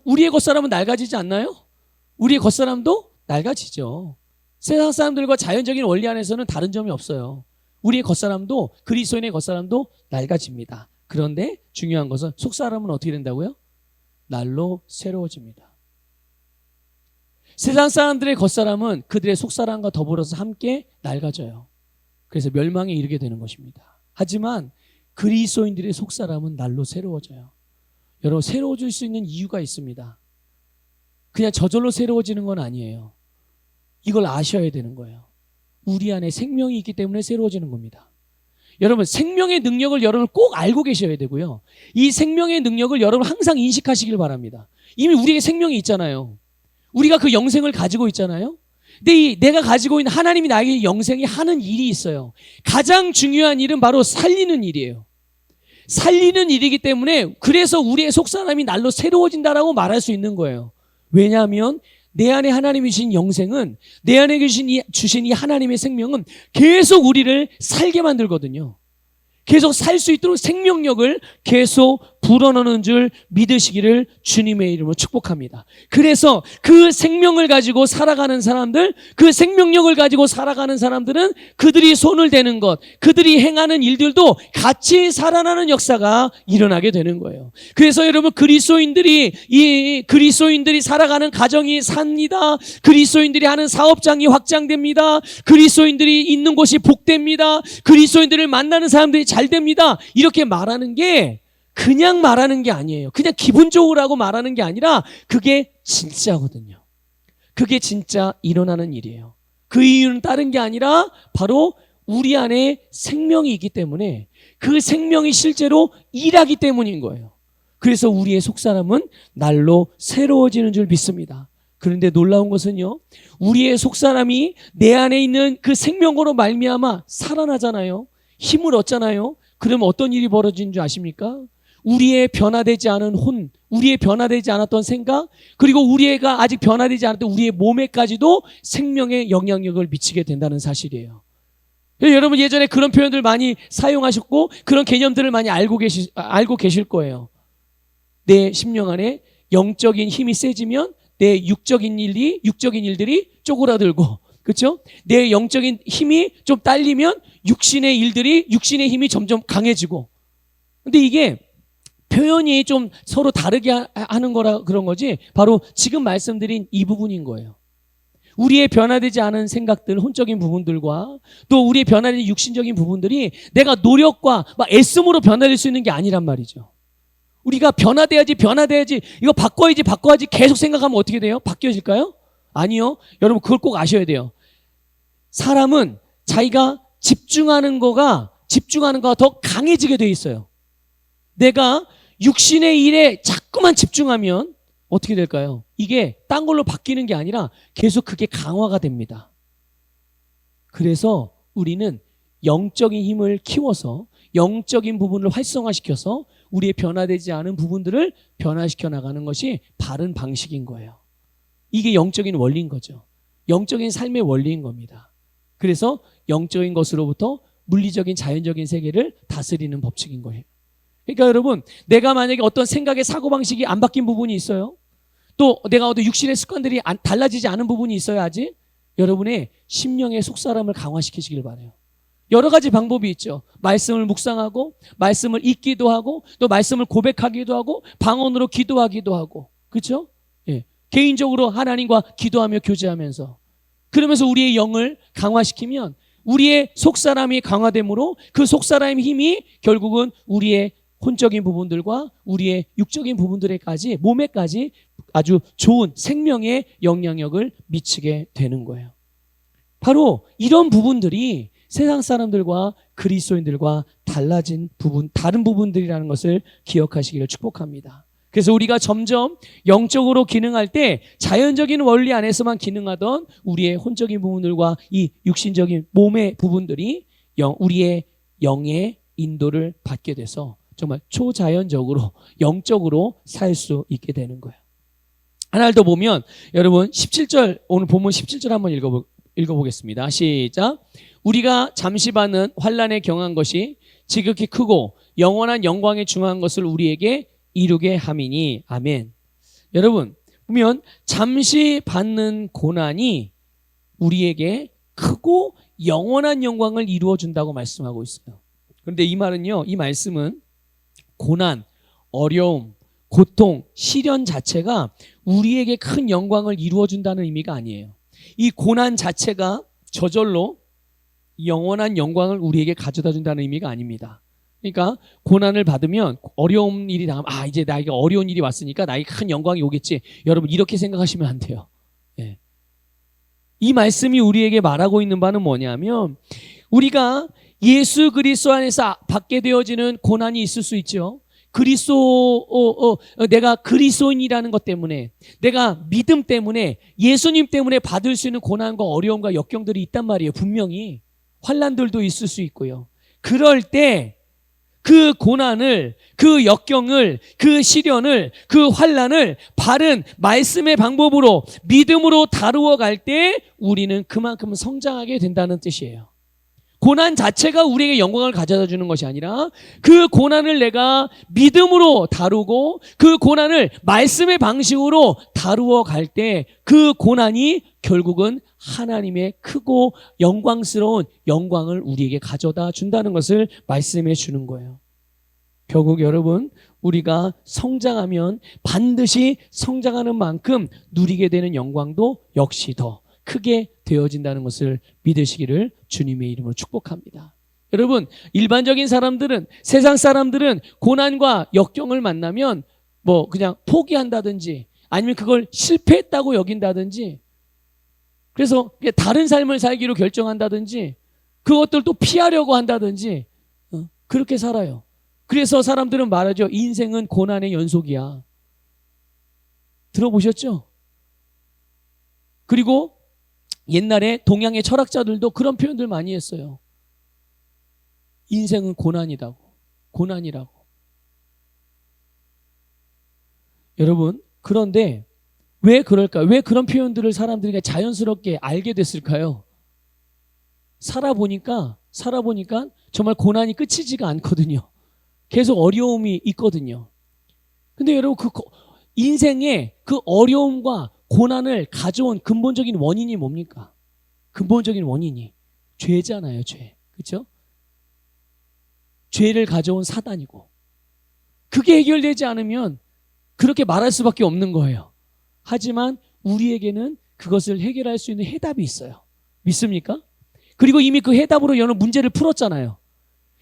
우리의 겉사람은 낡아지지 않나요? 우리의 겉사람도 낡아지죠. 세상 사람들과 자연적인 원리 안에서는 다른 점이 없어요. 우리의 겉사람도, 그리스도인의 겉사람도 낡아집니다. 그런데 중요한 것은 속사람은 어떻게 된다고요? 날로 새로워집니다. 세상 사람들의 겉사람은 그들의 속사람과 더불어서 함께 낡아져요. 그래서 멸망에 이르게 되는 것입니다. 하지만 그리스도인들의 속사람은 날로 새로워져요. 여러분, 새로워질 수 있는 이유가 있습니다. 그냥 저절로 새로워지는 건 아니에요. 이걸 아셔야 되는 거예요. 우리 안에 생명이 있기 때문에 새로워지는 겁니다. 여러분, 생명의 능력을 여러분 꼭 알고 계셔야 되고요. 이 생명의 능력을 여러분 항상 인식하시길 바랍니다. 이미 우리에게 생명이 있잖아요. 우리가 그 영생을 가지고 있잖아요. 근데 내가 가지고 있는 하나님이 나에게 영생이 하는 일이 있어요. 가장 중요한 일은 바로 살리는 일이에요. 살리는 일이기 때문에 그래서 우리의 속사람이 날로 새로워진다라고 말할 수 있는 거예요. 왜냐하면 내 안에 하나님이 주신 영생은, 내 안에 주신 이 하나님의 생명은 계속 우리를 살게 만들거든요. 계속 살 수 있도록 생명력을 계속 불어넣는 줄 믿으시기를 주님의 이름으로 축복합니다. 그래서 그 생명을 가지고 살아가는 사람들, 그 생명력을 가지고 살아가는 사람들은 그들이 손을 대는 것, 그들이 행하는 일들도 같이 살아나는 역사가 일어나게 되는 거예요. 그래서 여러분, 그리스도인들이 살아가는 가정이 삽니다. 그리스도인들이 하는 사업장이 확장됩니다. 그리스도인들이 있는 곳이 복됩니다. 그리스도인들을 만나는 사람들이 잘 됩니다. 이렇게 말하는 게 그냥 말하는 게 아니에요. 그냥 기분적으로 하고 말하는 게 아니라 그게 진짜거든요. 그게 진짜 일어나는 일이에요. 그 이유는 다른 게 아니라 바로 우리 안에 생명이 있기 때문에 그 생명이 실제로 일하기 때문인 거예요. 그래서 우리의 속사람은 날로 새로워지는 줄 믿습니다. 그런데 놀라운 것은요, 우리의 속사람이 내 안에 있는 그 생명으로 말미암아 살아나잖아요. 힘을 얻잖아요. 그러면 어떤 일이 벌어지는 줄 아십니까? 우리의 변화되지 않은 혼, 우리의 변화되지 않았던 생각, 그리고 우리가 아직 변화되지 않았던 우리의 몸에까지도 생명의 영향력을 미치게 된다는 사실이에요. 여러분, 예전에 그런 표현들 많이 사용하셨고 그런 개념들을 많이 알고 계실 거예요. 내 심령 안에 영적인 힘이 세지면 내 육적인 일들이 쪼그라들고, 그렇죠? 내 영적인 힘이 좀 딸리면 육신의 힘이 점점 강해지고. 근데 이게 표현이 좀 서로 다르게 하는 거라 그런 거지, 바로 지금 말씀드린 이 부분인 거예요. 우리의 변화되지 않은 생각들, 혼적인 부분들과 또 우리의 변화된 육신적인 부분들이 내가 노력과 막 애씀으로 변화될 수 있는 게 아니란 말이죠. 우리가 변화돼야지, 이거 바꿔야지 계속 생각하면 어떻게 돼요? 바뀌어질까요? 아니요. 여러분, 그걸 꼭 아셔야 돼요. 사람은 자기가 집중하는 거가 더 강해지게 돼 있어요. 내가 육신의 일에 자꾸만 집중하면 어떻게 될까요? 이게 딴 걸로 바뀌는 게 아니라 계속 그게 강화가 됩니다. 그래서 우리는 영적인 힘을 키워서 영적인 부분을 활성화시켜서 우리의 변화되지 않은 부분들을 변화시켜 나가는 것이 바른 방식인 거예요. 이게 영적인 원리인 거죠. 영적인 삶의 원리인 겁니다. 그래서 영적인 것으로부터 물리적인 자연적인 세계를 다스리는 법칙인 거예요. 그러니까 여러분, 내가 만약에 어떤 생각의 사고방식이 안 바뀐 부분이 있어요. 또 내가 어떤 육신의 습관들이 달라지지 않은 부분이 있어야지 여러분의 심령의 속사람을 강화시키시길 바라요. 여러 가지 방법이 있죠. 말씀을 묵상하고, 말씀을 읽기도 하고, 또 말씀을 고백하기도 하고, 방언으로 기도하기도 하고, 그렇죠? 예, 개인적으로 하나님과 기도하며 교제하면서 그러면서 우리의 영을 강화시키면 우리의 속사람이 강화됨으로 그 속사람의 힘이 결국은 우리의 혼적인 부분들과 우리의 육적인 부분들에까지 몸에까지 아주 좋은 생명의 영향력을 미치게 되는 거예요. 바로 이런 부분들이 세상 사람들과 그리스도인들과 달라진 부분, 다른 부분들이라는 것을 기억하시기를 축복합니다. 그래서 우리가 점점 영적으로 기능할 때 자연적인 원리 안에서만 기능하던 우리의 혼적인 부분들과 이 육신적인 몸의 부분들이 우리의 영의 인도를 받게 돼서 정말 초자연적으로 영적으로 살 수 있게 되는 거예요. 하나를 더 보면 여러분 17절 오늘 본문 17절 한번 읽어보겠습니다. 시작. 우리가 잠시 받는 환난에 경한 것이 지극히 크고 영원한 영광에 중한 것을 우리에게 이루게 함이니 아멘. 여러분 보면 잠시 받는 고난이 우리에게 크고 영원한 영광을 이루어 준다고 말씀하고 있어요. 그런데 이 말은요, 이 말씀은 고난, 어려움, 고통, 시련 자체가 우리에게 큰 영광을 이루어 준다는 의미가 아니에요. 이 고난 자체가 저절로 영원한 영광을 우리에게 가져다 준다는 의미가 아닙니다. 그러니까 고난을 받으면 어려운 일이 당하면 이제 나에게 어려운 일이 왔으니까 나에게 큰 영광이 오겠지. 여러분 이렇게 생각하시면 안 돼요. 예. 이 말씀이 우리에게 말하고 있는 바는 뭐냐면 우리가 예수 그리스도 안에서 받게 되어지는 고난이 있을 수 있죠. 내가 그리스도인이라는 것 때문에, 내가 믿음 때문에, 예수님 때문에 받을 수 있는 고난과 어려움과 역경들이 있단 말이에요. 분명히 환난들도 있을 수 있고요. 그럴 때 그 고난을, 그 역경을, 그 시련을, 그 환난을 바른 말씀의 방법으로 믿음으로 다루어 갈 때 우리는 그만큼 성장하게 된다는 뜻이에요. 고난 자체가 우리에게 영광을 가져다 주는 것이 아니라 그 고난을 내가 믿음으로 다루고 그 고난을 말씀의 방식으로 다루어 갈 때 그 고난이 결국은 하나님의 크고 영광스러운 영광을 우리에게 가져다 준다는 것을 말씀해 주는 거예요. 결국 여러분 우리가 성장하면 반드시 성장하는 만큼 누리게 되는 영광도 역시 더 크게 되어진다는 것을 믿으시기를 주님의 이름으로 축복합니다. 여러분 일반적인 사람들은 세상 사람들은 고난과 역경을 만나면 그냥 포기한다든지 아니면 그걸 실패했다고 여긴다든지 그래서 다른 삶을 살기로 결정한다든지 그것들 또 피하려고 한다든지 그렇게 살아요. 그래서 사람들은 말하죠. 인생은 고난의 연속이야. 들어보셨죠? 그리고 옛날에 동양의 철학자들도 그런 표현들 많이 했어요. 인생은 고난이라고. 여러분, 그런데 왜 그럴까요? 왜 그런 표현들을 사람들이 자연스럽게 알게 됐을까요? 살아보니까 정말 고난이 끝이지가 않거든요. 계속 어려움이 있거든요. 근데 여러분 인생의 그 어려움과 고난을 가져온 근본적인 원인이 뭡니까? 근본적인 원인이 죄잖아요, 죄. 그렇죠? 죄를 가져온 사단이고 그게 해결되지 않으면 그렇게 말할 수밖에 없는 거예요. 하지만 우리에게는 그것을 해결할 수 있는 해답이 있어요. 믿습니까? 그리고 이미 그 해답으로 여러분 문제를 풀었잖아요.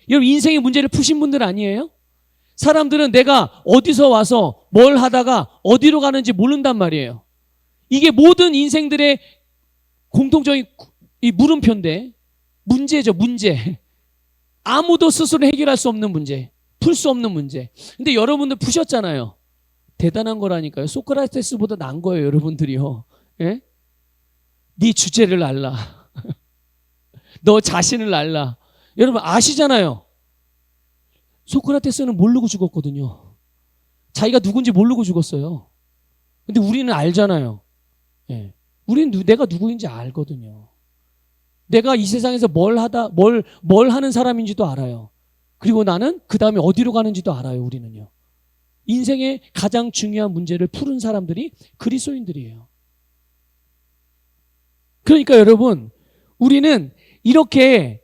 여러분 인생의 문제를 푸신 분들 아니에요? 사람들은 내가 어디서 와서 뭘 하다가 어디로 가는지 모른단 말이에요. 이게 모든 인생들의 공통적인 이 물음표인데 문제죠, 문제. 아무도 스스로 해결할 수 없는 문제, 풀 수 없는 문제. 근데 여러분들 푸셨잖아요. 대단한 거라니까요. 소크라테스보다 나은 거예요, 여러분들이요. 예? 네 주제를 알라. 너 자신을 알라. 여러분 아시잖아요. 소크라테스는 모르고 죽었거든요. 자기가 누군지 모르고 죽었어요. 근데 우리는 알잖아요. 예. 우리는 내가 누구인지 알거든요. 내가 이 세상에서 뭘 하는 사람인지도 알아요. 그리고 나는 그 다음에 어디로 가는지도 알아요, 우리는요. 인생의 가장 중요한 문제를 푸는 사람들이 그리스도인들이에요. 그러니까 여러분, 우리는 이렇게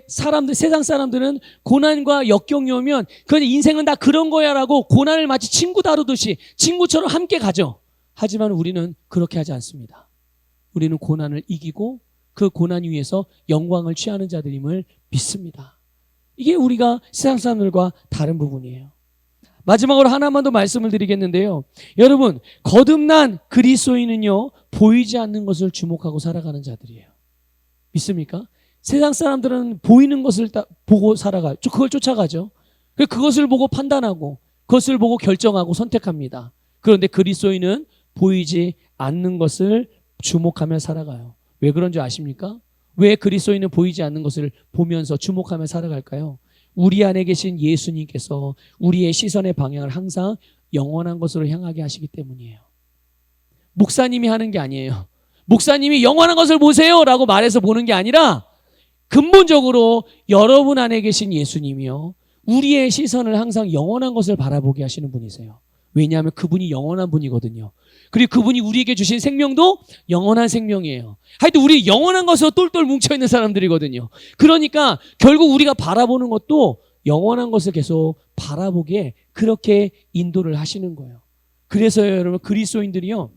세상 사람들은 고난과 역경이 오면 그건 인생은 다 그런 거야 라고 고난을 마치 친구 다루듯이 친구처럼 함께 가죠. 하지만 우리는 그렇게 하지 않습니다. 우리는 고난을 이기고 그 고난 위에서 영광을 취하는 자들임을 믿습니다. 이게 우리가 세상 사람들과 다른 부분이에요. 마지막으로 하나만 더 말씀을 드리겠는데요. 여러분, 거듭난 그리스도인은요, 보이지 않는 것을 주목하고 살아가는 자들이에요. 믿습니까? 세상 사람들은 보이는 것을 보고 살아가요. 그걸 쫓아가죠. 그것을 보고 판단하고 그것을 보고 결정하고 선택합니다. 그런데 그리스도인은 보이지 않는 것을 주목하며 살아가요. 왜 그런 줄 아십니까? 왜 그리스도인은 보이지 않는 것을 보면서 주목하며 살아갈까요? 우리 안에 계신 예수님께서 우리의 시선의 방향을 항상 영원한 것으로 향하게 하시기 때문이에요. 목사님이 하는 게 아니에요. 목사님이 영원한 것을 보세요 라고 말해서 보는 게 아니라 근본적으로 여러분 안에 계신 예수님이요, 우리의 시선을 항상 영원한 것을 바라보게 하시는 분이세요. 왜냐하면 그분이 영원한 분이거든요. 그리고 그분이 우리에게 주신 생명도 영원한 생명이에요. 하여튼 우리 영원한 것으로 똘똘 뭉쳐있는 사람들이거든요. 그러니까 결국 우리가 바라보는 것도 영원한 것을 계속 바라보게 그렇게 인도를 하시는 거예요. 그래서요, 여러분, 그리스도인들이요,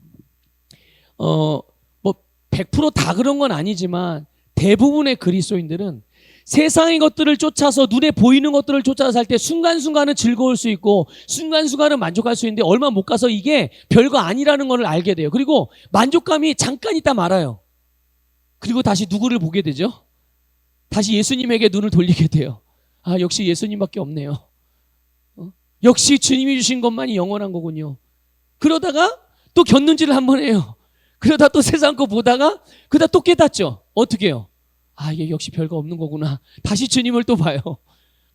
100% 그런 건 아니지만 대부분의 그리스도인들은 세상의 것들을 쫓아서 눈에 보이는 것들을 쫓아서 살 때 순간순간은 즐거울 수 있고 순간순간은 만족할 수 있는데 얼마 못 가서 이게 별거 아니라는 걸 알게 돼요. 그리고 만족감이 잠깐 있다 말아요. 그리고 다시 누구를 보게 되죠? 다시 예수님에게 눈을 돌리게 돼요. 아, 역시 예수님밖에 없네요. 역시 주님이 주신 것만이 영원한 거군요. 그러다가 또 곁눈질을 한번 해요. 그러다 또 세상 거 보다가 그러다 또 깨닫죠. 어떻게 해요? 아, 이게 역시 별거 없는 거구나. 다시 주님을 또 봐요.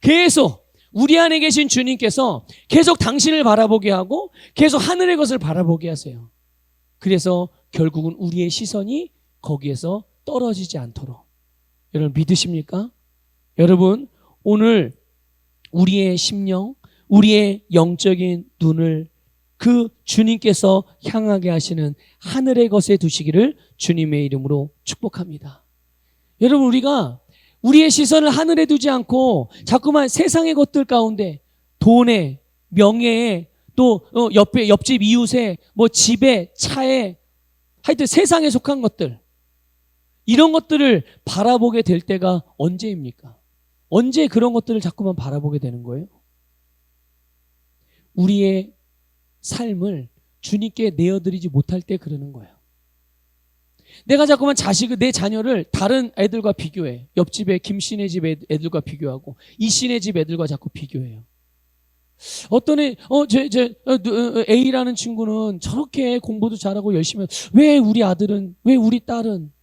계속 우리 안에 계신 주님께서 계속 당신을 바라보게 하고 계속 하늘의 것을 바라보게 하세요. 그래서 결국은 우리의 시선이 거기에서 떨어지지 않도록. 여러분 믿으십니까? 여러분, 오늘 우리의 심령, 우리의 영적인 눈을 그 주님께서 향하게 하시는 하늘의 것에 두시기를 주님의 이름으로 축복합니다. 여러분, 우리가 우리의 시선을 하늘에 두지 않고 자꾸만 세상의 것들 가운데, 돈에, 명예에, 또 옆집 이웃에, 집에, 차에, 하여튼 세상에 속한 것들, 이런 것들을 바라보게 될 때가 언제입니까? 언제 그런 것들을 자꾸만 바라보게 되는 거예요? 우리의 삶을 주님께 내어드리지 못할 때 그러는 거예요. 내가 자꾸만 내 자녀를 다른 애들과 비교해. 옆집에 김씨네 집 애들과 비교하고 이씨네 집 애들과 자꾸 비교해요. 어떤 A라는 친구는 저렇게 공부도 잘하고 열심히 해요. 왜 우리 아들은, 왜 우리 딸은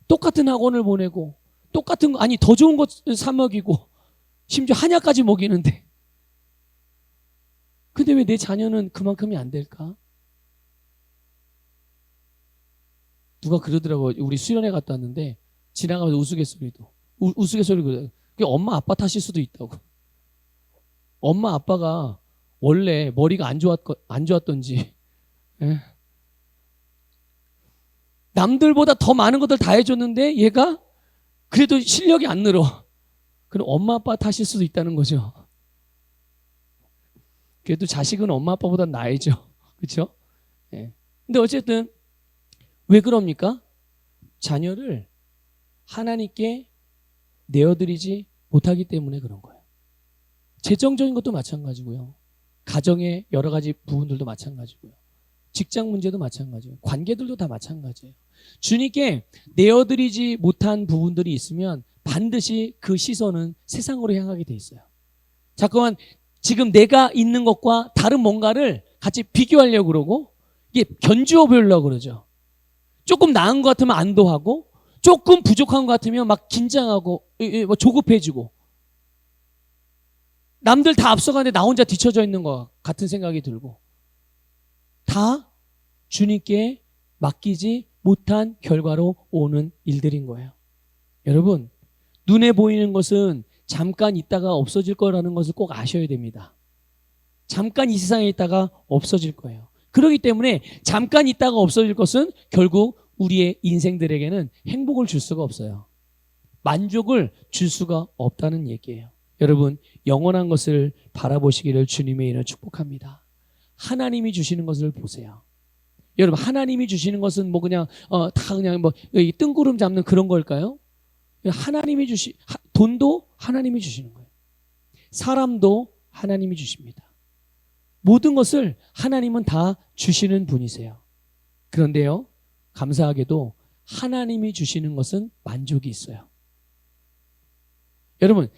똑같은 학원을 보내고 더 좋은 것 사 먹이고 심지어 한약까지 먹이는데 근데 왜 내 자녀는 그만큼이 안 될까? 누가 그러더라고요. 우리 수련회 갔다 왔는데 지나가면서 우스갯소리도 그게 엄마 아빠 탓일 수도 있다고. 엄마 아빠가 원래 머리가 안 좋았던지 남들보다 더 많은 것들 다 해줬는데 얘가 그래도 실력이 안 늘어. 그럼 엄마 아빠 탓일 수도 있다는 거죠. 그래도 자식은 엄마 아빠보다 나이죠. 그렇죠? 근데 어쨌든 왜 그럽니까? 자녀를 하나님께 내어드리지 못하기 때문에 그런 거예요. 재정적인 것도 마찬가지고요. 가정의 여러 가지 부분들도 마찬가지고요. 직장 문제도 마찬가지예요. 관계들도 다 마찬가지예요. 주님께 내어드리지 못한 부분들이 있으면 반드시 그 시선은 세상으로 향하게 돼 있어요. 자꾸만 지금 내가 있는 것과 다른 뭔가를 같이 비교하려고 그러고 이게 견주어 보려고 그러죠. 조금 나은 것 같으면 안도하고 조금 부족한 것 같으면 막 긴장하고 조급해지고 남들 다 앞서가는데 나 혼자 뒤쳐져 있는 것 같은 생각이 들고 다 주님께 맡기지 못한 결과로 오는 일들인 거예요. 여러분, 눈에 보이는 것은 잠깐 있다가 없어질 거라는 것을 꼭 아셔야 됩니다. 잠깐 이 세상에 있다가 없어질 거예요. 그렇기 때문에 잠깐 있다가 없어질 것은 결국 우리의 인생들에게는 행복을 줄 수가 없어요. 만족을 줄 수가 없다는 얘기예요. 여러분, 영원한 것을 바라보시기를 주님의 이름으로 축복합니다. 하나님이 주시는 것을 보세요. 여러분, 하나님이 주시는 것은 뭐 그냥 다 그냥 뭐 뜬구름 잡는 그런 걸까요? 하나님이 돈도 하나님이 주시는 거예요. 사람도 하나님이 주십니다. 모든 것을 하나님은 다 주시는 분이세요. 그런데요, 감사하게도 하나님이 주시는 것은 만족이 있어요. 여러분,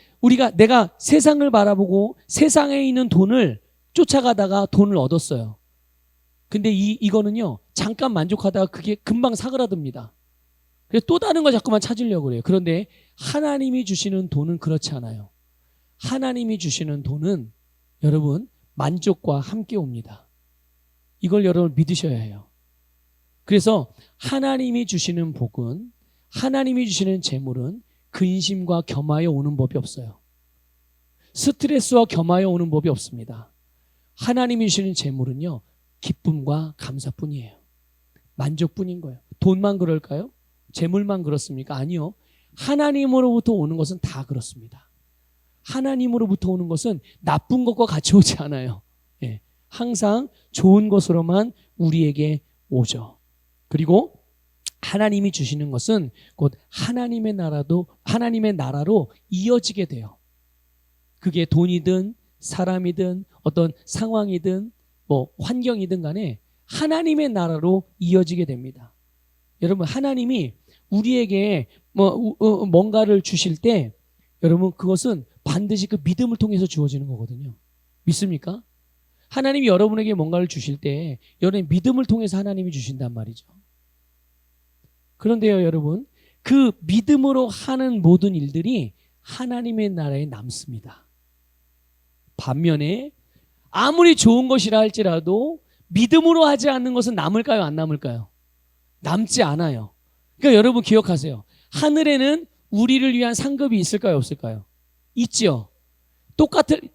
내가 세상을 바라보고 세상에 있는 돈을 쫓아가다가 돈을 얻었어요. 근데 이거는요, 잠깐 만족하다가 그게 금방 사그라듭니다. 그래서 또 다른 거 자꾸만 찾으려고 그래요. 그런데 하나님이 주시는 돈은 그렇지 않아요. 하나님이 주시는 돈은 여러분, 만족과 함께 옵니다. 이걸 여러분 믿으셔야 해요. 그래서 하나님이 주시는 복은, 하나님이 주시는 재물은 근심과 겸하여 오는 법이 없어요. 스트레스와 겸하여 오는 법이 없습니다. 하나님이 주시는 재물은요, 기쁨과 감사뿐이에요. 만족뿐인 거예요. 돈만 그럴까요? 재물만 그렇습니까? 아니요. 하나님으로부터 오는 것은 다 그렇습니다. 하나님으로부터 오는 것은 나쁜 것과 같이 오지 않아요. 예, 항상 좋은 것으로만 우리에게 오죠. 그리고 하나님이 주시는 것은 곧 하나님의 나라로 이어지게 돼요. 그게 돈이든 사람이든 어떤 상황이든 뭐 환경이든 간에 하나님의 나라로 이어지게 됩니다. 여러분, 하나님이 우리에게 뭔가를 주실 때 여러분, 그것은 반드시 그 믿음을 통해서 주어지는 거거든요. 믿습니까? 하나님이 여러분에게 뭔가를 주실 때 여러분의 믿음을 통해서 하나님이 주신단 말이죠. 그런데요, 여러분, 그 믿음으로 하는 모든 일들이 하나님의 나라에 남습니다. 반면에 아무리 좋은 것이라 할지라도 믿음으로 하지 않는 것은 남을까요? 안 남을까요? 남지 않아요. 그러니까 여러분 기억하세요. 하늘에는 우리를 위한 상급이 있을까요? 없을까요? 있죠.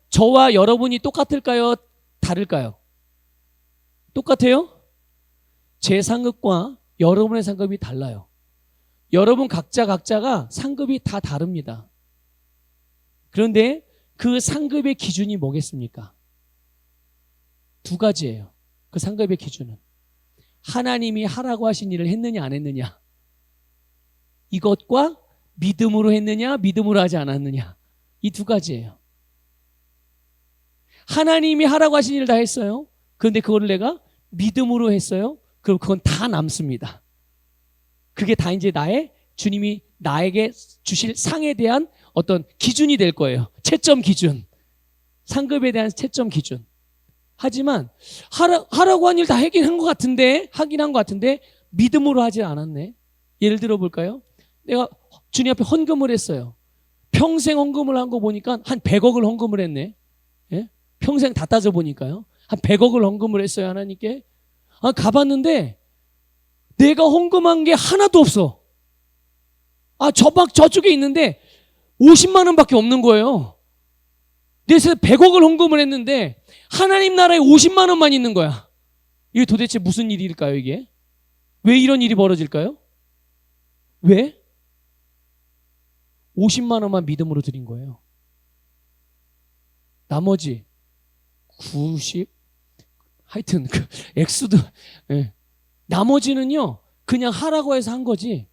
저와 여러분이 똑같을까요? 다를까요? 똑같아요? 제 상급과 여러분의 상급이 달라요. 여러분 각자가 상급이 다 다릅니다. 그런데 그 상급의 기준이 뭐겠습니까? 두 가지예요. 그 상급의 기준은 하나님이 하라고 하신 일을 했느냐 안 했느냐, 이것과 믿음으로 했느냐 믿음으로 하지 않았느냐, 이 두 가지예요. 하나님이 하라고 하신 일을 다 했어요. 그런데 그거를 내가 믿음으로 했어요. 그럼 그건 다 남습니다. 그게 다 이제 주님이 나에게 주실 상에 대한 어떤 기준이 될 거예요. 채점 기준, 상급에 대한 채점 기준. 하지만 하라고 한 일 다 하긴 한 것 같은데 믿음으로 하지 않았네. 예를 들어 볼까요? 내가 주님 앞에 헌금을 했어요. 평생 헌금을 한 거 보니까 한 100억을 헌금을 했네. 예? 평생 다 따져보니까요. 한 100억을 헌금을 했어요, 하나님께. 가봤는데 내가 헌금한 게 하나도 없어. 저쪽에 있는데 50만 원밖에 없는 거예요. 그래서 100억을 헌금을 했는데 하나님 나라에 50만 원만 있는 거야. 이게 도대체 무슨 일일까요, 이게? 왜 이런 일이 벌어질까요? 왜? 50만 원만 믿음으로 드린 거예요. 나머지 90, 하여튼 그 액수도, 예. 나머지는요 그냥 하라고 해서 한 거지,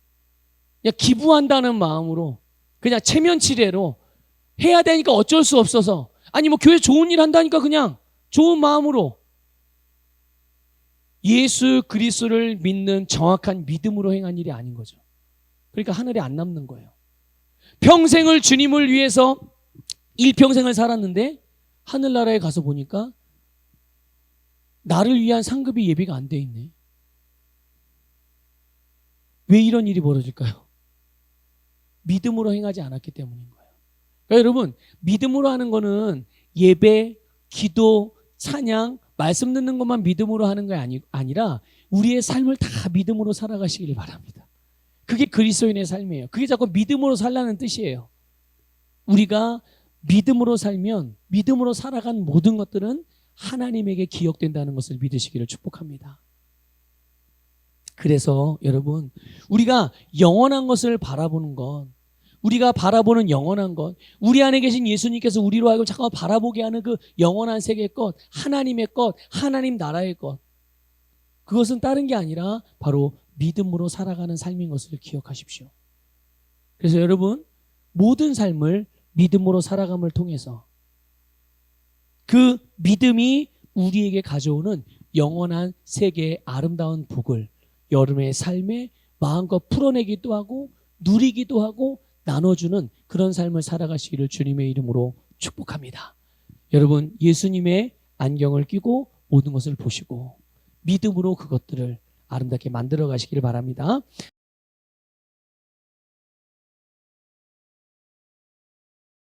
그냥 기부한다는 마음으로, 그냥 체면치레로 해야 되니까 어쩔 수 없어서, 아니 뭐 교회 좋은 일 한다니까 그냥 좋은 마음으로, 예수 그리스도를 믿는 정확한 믿음으로 행한 일이 아닌 거죠. 그러니까 하늘에 안 남는 거예요. 평생을 주님을 위해서 일평생을 살았는데 하늘나라에 가서 보니까 나를 위한 상급이 예비가 안 돼 있네. 왜 이런 일이 벌어질까요? 믿음으로 행하지 않았기 때문인 거예요. 그러니까 여러분, 믿음으로 하는 거는 예배, 기도, 찬양, 말씀 듣는 것만 믿음으로 하는 게 아니라 우리의 삶을 다 믿음으로 살아가시길 바랍니다. 그게 그리스도인의 삶이에요. 그게 자꾸 믿음으로 살라는 뜻이에요. 우리가 믿음으로 살면, 믿음으로 살아간 모든 것들은 하나님에게 기억된다는 것을 믿으시기를 축복합니다. 그래서 여러분, 우리가 영원한 것을 바라보는 건 우리가 바라보는 영원한 것, 우리 안에 계신 예수님께서 우리로 하여금 잠깐 바라보게 하는 그 영원한 세계의 것, 하나님의 것, 하나님 나라의 것, 그것은 다른 게 아니라 바로 믿음으로 살아가는 삶인 것을 기억하십시오. 그래서 여러분, 모든 삶을 믿음으로 살아감을 통해서 그 믿음이 우리에게 가져오는 영원한 세계의 아름다운 복을 여러분의 삶에 마음껏 풀어내기도 하고 누리기도 하고 나눠주는 그런 삶을 살아가시기를 주님의 이름으로 축복합니다. 여러분, 예수님의 안경을 끼고 모든 것을 보시고 믿음으로 그것들을 아름답게 만들어 가시기를 바랍니다.